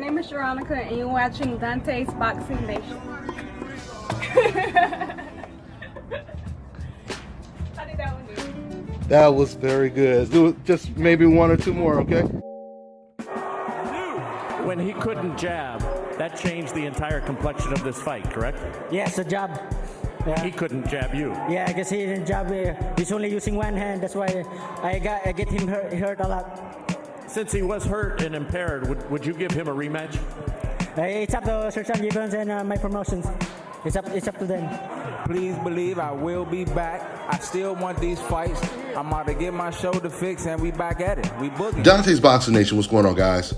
name is Sharonica, and you're watching Dante's Boxing Nation. How did that one do? That was very good. Do just maybe one or two more, okay? When he couldn't jab, that changed the entire complexion of this fight, correct? Yes, a jab. Yeah. He couldn't jab you. Yeah, I guess he didn't jab me. He's only using one hand. That's why I get him hurt a lot. Since he was hurt and impaired, would you give him a rematch? It's up to Sir John Gibbons and my promotions. It's up to them. Please believe I will be back. I still want these fights. I'm about to get my shoulder fixed and we back at it. We booking. Dante's Boxing Nation, what's going on, guys?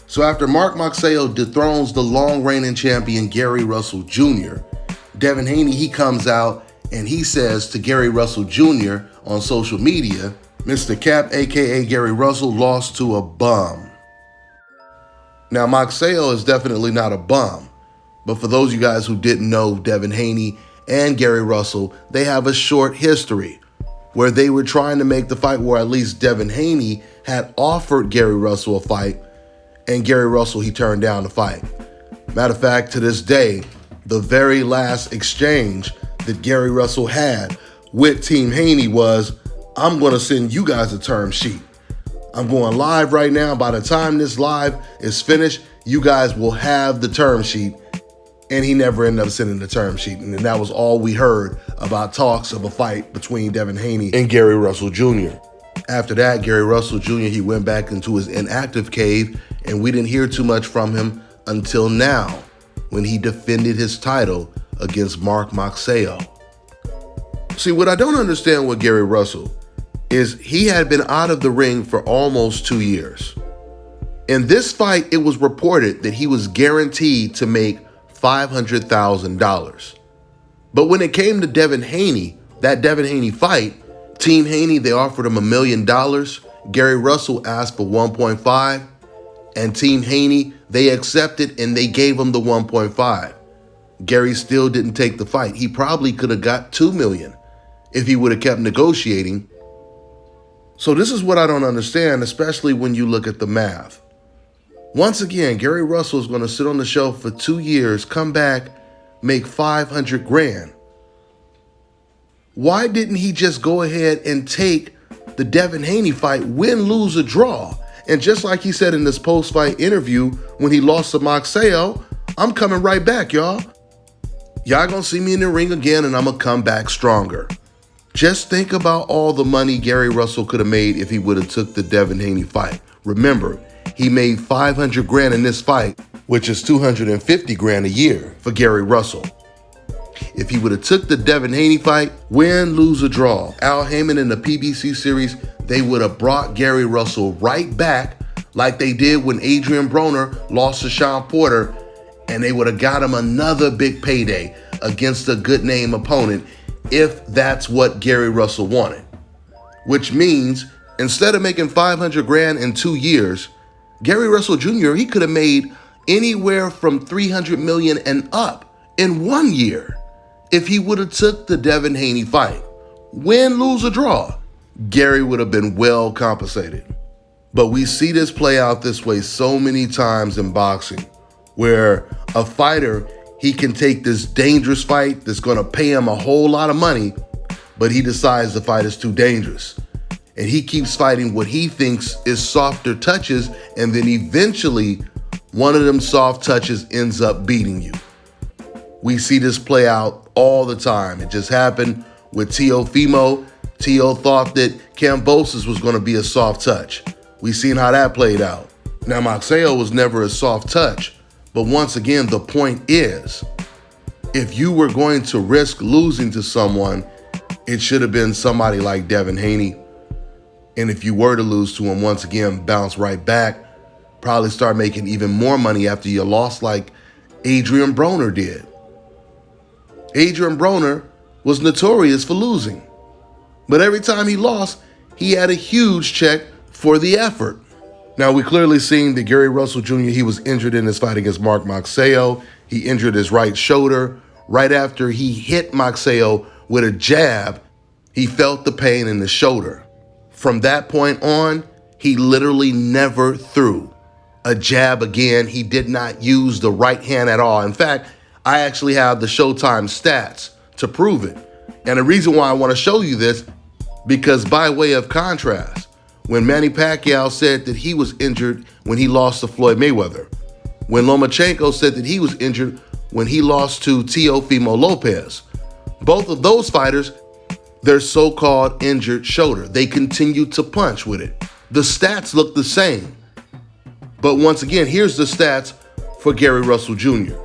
So after Mark Magsayo dethrones the long reigning champion Gary Russell Jr., Devin Haney, he comes out and he says to Gary Russell Jr. on social media, Mr. Cap, aka Gary Russell, lost to a bum. Now, Magsayo is definitely not a bum, but for those of you guys who didn't know, Devin Haney and Gary Russell, they have a short history where they were trying to make the fight where at least Devin Haney had offered Gary Russell a fight, and Gary Russell, he turned down the fight. Matter of fact, to this day, the very last exchange that Gary Russell had with Team Haney was, I'm going to send you guys a term sheet. I'm going live right now. By the time this live is finished, you guys will have the term sheet. And he never ended up sending the term sheet. And that was all we heard about talks of a fight between Devin Haney and Gary Russell Jr. After that, Gary Russell Jr., he went back into his inactive cave, and we didn't hear too much from him until now, when he defended his title against Mark Magsayo. See, what I don't understand with Gary Russell is he had been out of the ring for almost 2 years. In this fight, it was reported that he was guaranteed to make $500,000. But when it came to Devin Haney, that Devin Haney fight, Team Haney, they offered him $1 million. Gary Russell asked for 1.5, and Team Haney, they accepted and they gave him the 1.5. Gary still didn't take the fight. He probably could have got $2 million if he would have kept negotiating. So this is what I don't understand, especially when you look at the math. Once again, Gary Russell is going to sit on the shelf for 2 years, come back, make $500,000. Why didn't he just go ahead and take the Devin Haney fight, win, lose, or draw? And just like he said in this post-fight interview when he lost to Magsayo, I'm coming right back, y'all. Y'all gonna see me in the ring again, and I'm gonna come back stronger. Just think about all the money Gary Russell could have made if he would have took the Devin Haney fight. Remember, he made $500,000 in this fight, which is $250,000 a year for Gary Russell. If he would have took the Devin Haney fight, win, lose, or draw, Al Haymon in the PBC series, they would have brought Gary Russell right back like they did when Adrian Broner lost to Sean Porter, and they would have got him another big payday against a good name opponent if that's what Gary Russell wanted. Which means instead of making $500,000 in 2 years, Gary Russell Jr., he could have made anywhere from $300 million and up in 1 year if he would have took the Devin Haney fight. Win, lose, or draw, Gary would have been well compensated. But we see this play out this way so many times in boxing, where a fighter, he can take this dangerous fight that's going to pay him a whole lot of money, but he decides the fight is too dangerous. And he keeps fighting what he thinks is softer touches, and then eventually one of them soft touches ends up beating you. We see this play out all the time. It just happened with Teofimo. Teo thought that Kambosos was going to be a soft touch. We seen how that played out. Now, Magsayo was never a soft touch, but once again, the point is, if you were going to risk losing to someone, it should have been somebody like Devin Haney. And if you were to lose to him, once again, bounce right back, probably start making even more money after you lost like Adrian Broner did. Adrian Broner was notorious for losing, but every time he lost, he had a huge check for the effort. Now, we clearly seen that Gary Russell Jr., he was injured in his fight against Mark Magsayo. He injured his right shoulder. Right after he hit Magsayo with a jab, he felt the pain in the shoulder. From that point on, he literally never threw. a jab again. He did not use the right hand at all. In fact, I actually have the Showtime stats to prove it. And the reason why I want to show you this, because by way of contrast, when Manny Pacquiao said that he was injured when he lost to Floyd Mayweather, when Lomachenko said that he was injured when he lost to Teofimo Lopez, both of those fighters, their so-called injured shoulder, they continued to punch with it. The stats look the same. But once again, here's the stats for Gary Russell Jr.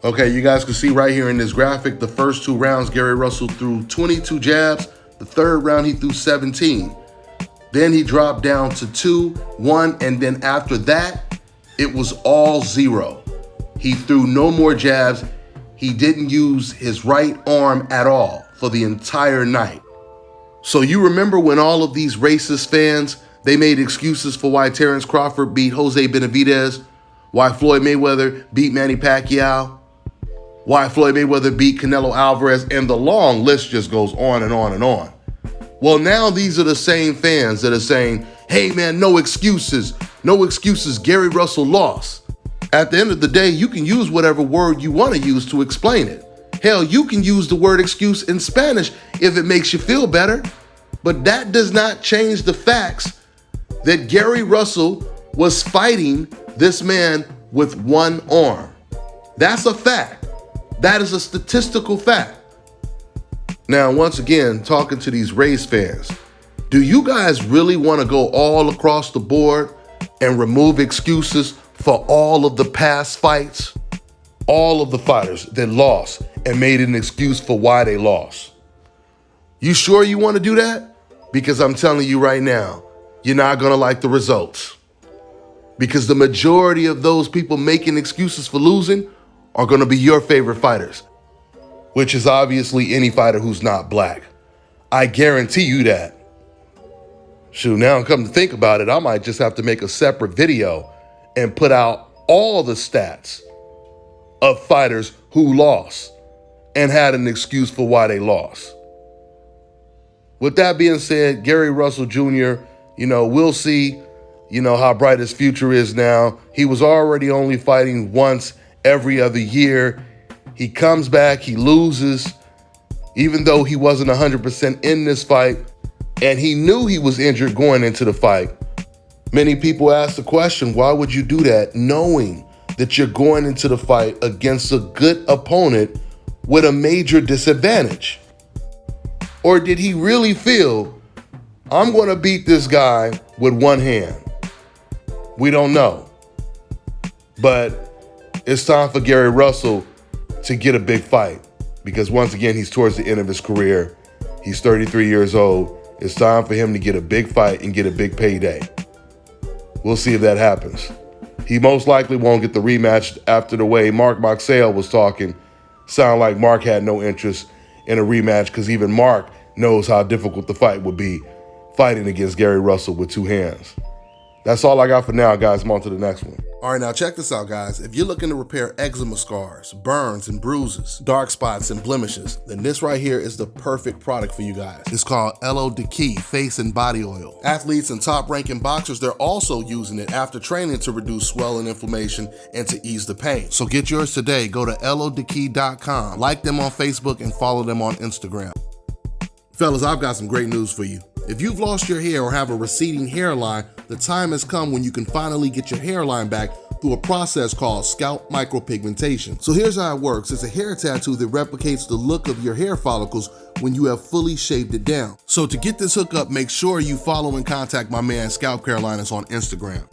Okay, you guys can see right here in this graphic, the first 2 rounds, Gary Russell threw 22 jabs. The third round, he threw 17. Then he dropped down to 2, 1, and then after that, it was all 0. He threw no more jabs. He didn't use his right arm at all for the entire night. So you remember when all of these racist fans, they made excuses for why Terrence Crawford beat Jose Benavidez, why Floyd Mayweather beat Manny Pacquiao, why Floyd Mayweather beat Canelo Alvarez, and the long list just goes on and on and on. Well, now these are the same fans that are saying, hey man, no excuses, Gary Russell lost. At the end of the day, you can use whatever word you want to use to explain it. Hell, you can use the word excuse in Spanish if it makes you feel better. But that does not change the facts that Gary Russell was fighting this man with one arm. That's a fact. That is a statistical fact. Now, once again, talking to these race fans, do you guys really want to go all across the board and remove excuses for all of the past fights? All of the fighters that lost and made an excuse for why they lost. You sure you want to do that? Because I'm telling you right now, you're not going to like the results. Because the majority of those people making excuses for losing are going to be your favorite fighters, which is obviously any fighter who's not black. I guarantee you that. Shoot, now come to think about it, I might just have to make a separate video and put out all the stats of fighters who lost and had an excuse for why they lost. With that being said, Gary Russell Jr., we'll see, how bright his future is now. He was already only fighting once every other year. He comes back, he loses, even though he wasn't 100% in this fight, and he knew he was injured going into the fight. Many people ask the question, why would you do that knowing that you're going into the fight against a good opponent with a major disadvantage? Or did he really feel, I'm going to beat this guy with one hand? We don't know. But it's time for Gary Russell to get a big fight, because once again, he's towards the end of his career. He's 33 years old. It's time for him to get a big fight and get a big payday. We'll see if that happens. He most likely won't get the rematch after the way Mark Magsayo was talking. Sound like Mark had no interest in a rematch because even Mark knows how difficult the fight would be fighting against Gary Russell with two hands. That's all I got for now, guys. I'm on to the next one. All right, now check this out, guys. If you're looking to repair eczema scars, burns and bruises, dark spots and blemishes, then this right here is the perfect product for you guys. It's called LO Deki Face and Body Oil. Athletes and top-ranking boxers, they're also using it after training to reduce swelling, inflammation, and to ease the pain. So get yours today. Go to lodeki.com, like them on Facebook, and follow them on Instagram. Fellas, I've got some great news for you. If you've lost your hair or have a receding hairline, the time has come when you can finally get your hairline back through a process called scalp micropigmentation. So here's how it works. It's a hair tattoo that replicates the look of your hair follicles when you have fully shaved it down. So to get this hookup, make sure you follow and contact my man Scalp Carolinas on Instagram.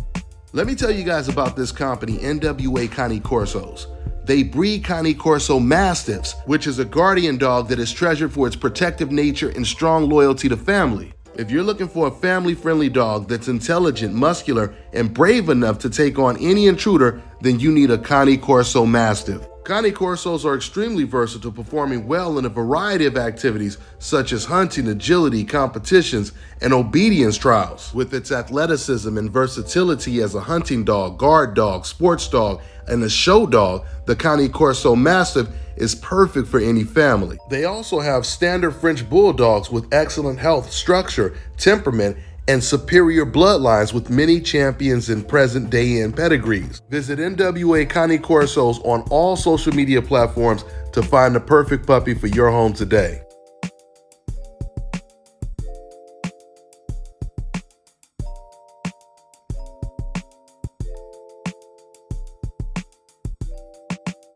Let me tell you guys about this company, NWA Cane Corsos. They breed Cane Corso Mastiffs, which is a guardian dog that is treasured for its protective nature and strong loyalty to family. If you're looking for a family-friendly dog that's intelligent, muscular, and brave enough to take on any intruder, then you need a Cane Corso Mastiff. Cane Corsos are extremely versatile, performing well in a variety of activities such as hunting, agility, competitions, and obedience trials. With its athleticism and versatility as a hunting dog, guard dog, sports dog, and a show dog, the Cane Corso Mastiff is perfect for any family. They also have standard French bulldogs with excellent health, structure, temperament, and superior bloodlines with many champions and present Dayym pedigrees. Visit NWA Connie Corsos on all social media platforms to find the perfect puppy for your home today.